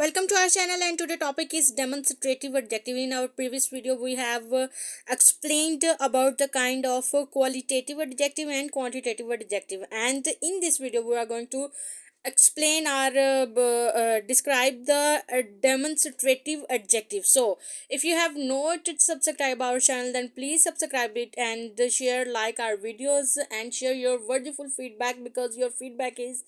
Welcome to our channel, and today topic is demonstrative adjective. In our previous video we have explained about the kind of qualitative adjective and quantitative adjective, and in this video we are going to explain or describe the demonstrative adjective. So if you have not subscribed our channel, then please subscribe it and share, like our videos, and share your wonderful feedback, because your feedback is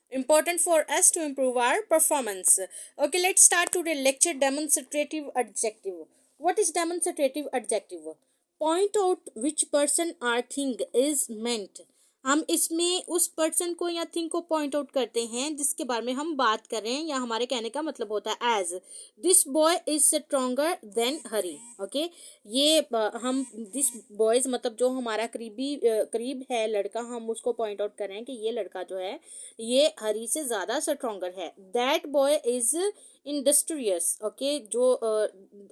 important for us to improve our performance. Okay, let's start today lecture. Demonstrative adjective. What is demonstrative adjective? Point out which person or thing is meant. हम इसमें उस person को या thing को point out करते हैं जिसके बारे में हम बात कर रहे हैं, या हमारे कहने का मतलब होता है as this boy is stronger than Hari. Okay, ये हम दिस बॉयज मतलब जो हमारा करीब है लड़का, हम उसको पॉइंट आउट कर रहे हैं कि ये लड़का जो है ये हरी से ज़्यादा स्ट्रोंगर है. That boy is industrious. Okay, जो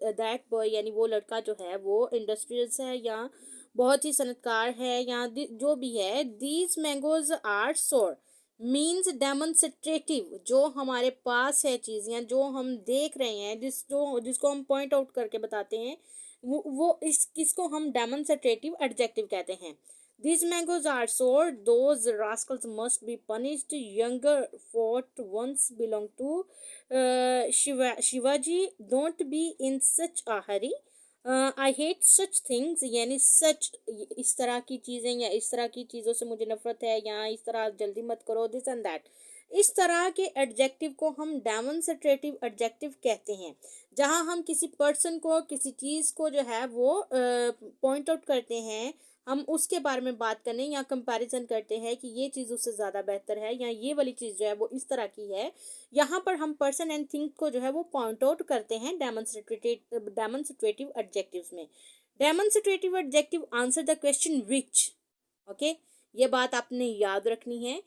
दैट बॉय यानी वो लड़का जो है वो इंडस्ट्रियस है या बहुत ही सनतकार है, या जो भी है. दीज मैंगोज आर सोर मीन्स डेमोन्स्ट्रेटिव. जो हमारे पास है चीज़ या जो हम देख रहे हैं, जिसको हम पॉइंट आउट करके बताते हैं, वो किसको हम डेमोन्स्ट्रेटिव एडजेक्टिव कहते हैं. These mangoes are sour. Those rascals must be punished. Younger fort once belonged to Shivaji. Don't be in such a hurry. I hate such things, यानी सच इस तरह की चीज़ें या इस तरह की चीज़ों से मुझे नफरत है, या इस तरह जल्दी मत करो, दिस एंड दैट. इस तरह के एडजेक्टिव को हम डेमोन्स्ट्रेटिव एडजेक्टिव कहते हैं, जहां हम किसी पर्सन को, किसी चीज़ को जो है वो पॉइंट आउट करते हैं, हम उसके बारे में बात करने या कंपैरिजन करते हैं कि ये चीज़ उससे ज़्यादा बेहतर है, या ये वाली चीज़ जो है वो इस तरह की है. यहाँ पर हम पर्सन एंड थिंग को जो है वो पॉइंट आउट करते हैं डेमोन्स्ट्रेटिव एडजेक्टिव्स में. Demonstrative adjective answer the question which. Okay, ये बात आपने याद रखनी है.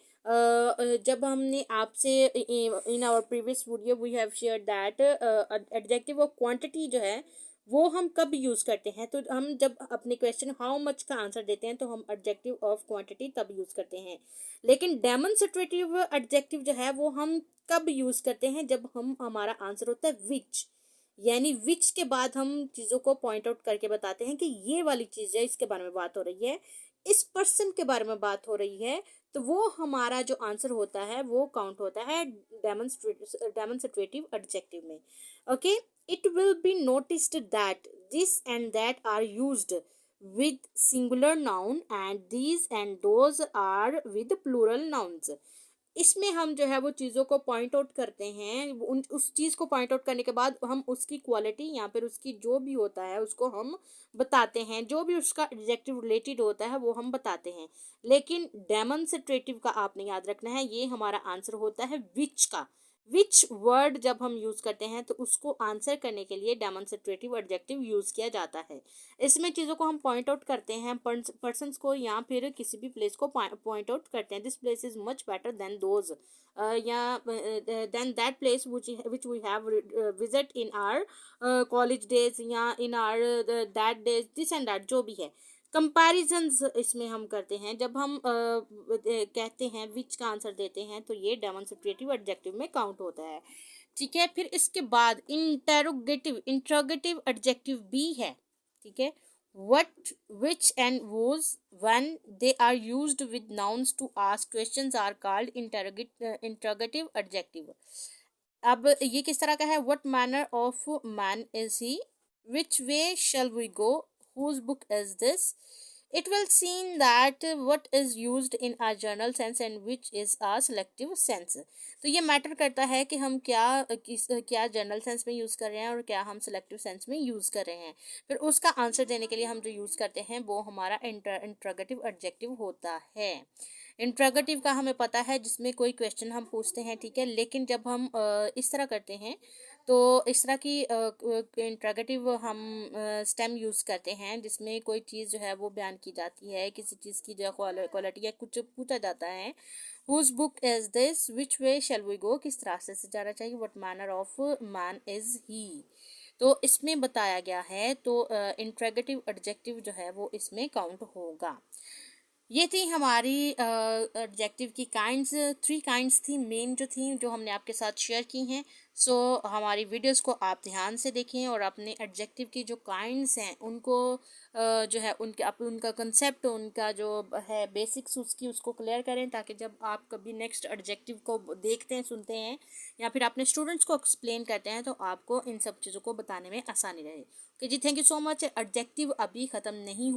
जब हमने आपसे in our previous video we have share that adjective of quantity जो है वो हम कब यूज़ करते हैं. तो हम जब अपने क्वेश्चन हाउ मच का आंसर देते हैं तो हम एडजेक्टिव ऑफ क्वांटिटी तब यूज़ करते हैं. लेकिन डेमोन्स्ट्रेटिव एडजेक्टिव जो है वो हम कब यूज़ करते हैं, जब हमारा आंसर होता है विच. यानी विच के बाद हम चीज़ों को पॉइंट आउट करके बताते हैं कि ये वाली चीज़ है, इसके बारे में बात हो रही है, इस पर्सन के बारे में बात हो रही है, तो वो हमारा जो आंसर होता है वो काउंट होता है डेमोन्स्ट्रेटिव एडजेक्टिव में. Okay, it will be noticed that this and that are used with singular noun and these and those are with plural nouns. इसमें हम जो है वो चीज़ों को पॉइंट आउट करते हैं. उस चीज़ को पॉइंट आउट करने के बाद हम उसकी क्वालिटी या फिर उसकी जो भी होता है उसको हम बताते हैं, जो भी उसका एडजेक्टिव रिलेटेड होता है वो हम बताते हैं. लेकिन डेमोन्स्ट्रेटिव का आपने याद रखना है, ये हमारा आंसर होता है विच का. विच वर्ड जब हम यूज़ करते हैं तो उसको आंसर करने के लिए डेमोन्स्ट्रेटिव एडजेक्टिव यूज़ किया जाता है. इसमें चीज़ों को हम पॉइंट आउट करते हैं, पर्सन्स को या फिर किसी भी प्लेस को पॉइंट आउट करते हैं. This place is much better than those, या then that place which we have visit in our college days या in our that days, this and that जो भी है. कंपैरिजन्स इसमें हम करते हैं. जब हम कहते हैं विच का आंसर देते हैं तो ये डेमोन्स्ट्रेटिव एडजेक्टिव में काउंट होता है. ठीक है, फिर इसके बाद इंट्रोगेटिव एडजेक्टिव भी है. ठीक है, what, which and whose when they are used with nouns to ask questions are called interrogative adjective. अब ये किस तरह का है? what manner of man is he, which way shall we go, whose book is this. It will seem that what is used in a general sense and which is a selective sense. तो ये matter करता है कि हम क्या general sense में use कर रहे हैं और क्या हम सेलेक्टिव सेंस में यूज़ कर रहे हैं. फिर उसका आंसर देने के लिए हम जो यूज़ करते हैं वो हमारा इंट्रोगेटिव एडजेक्टिव होता है. इंट्रोगेटिव का हमें पता है जिसमें कोई क्वेश्चन हम पूछते हैं. ठीक है, लेकिन जब हम इस तरह करते हैं तो इस तरह की इंट्रोगेटिव हम स्टेम यूज़ करते हैं जिसमें कोई चीज़ जो है वो बयान की जाती है, किसी चीज़ की जो क्वालिटी या कुछ पूछा जाता है. Whose book is this, which way shall we go, किस रास्ते से जाना चाहिए, what manner of man is he. तो इसमें बताया गया है. तो इंट्रोगेटिव एडजेक्टिव जो है वो इसमें काउंट होगा. ये थी हमारी एडजेक्टिव की काइंड्स, 3 काइंड्स थी मेन जो थी, जो हमने आपके साथ शेयर की हैं। सो हमारी वीडियोस को आप ध्यान से देखें और अपने एडजेक्टिव की जो काइंड्स हैं उनको जो है उनका कंसेप्ट, उनका जो है बेसिक्स उसकी, उसको क्लियर करें, ताकि जब आप कभी नेक्स्ट एडजेक्टिव को देखते हैं, सुनते हैं, या फिर अपने स्टूडेंट्स को एक्सप्लेन करते हैं, तो आपको इन सब चीज़ों को बताने में आसानी रहे। ओके जी, thank you so much. Adjective अभी ख़त्म नहीं हुआ।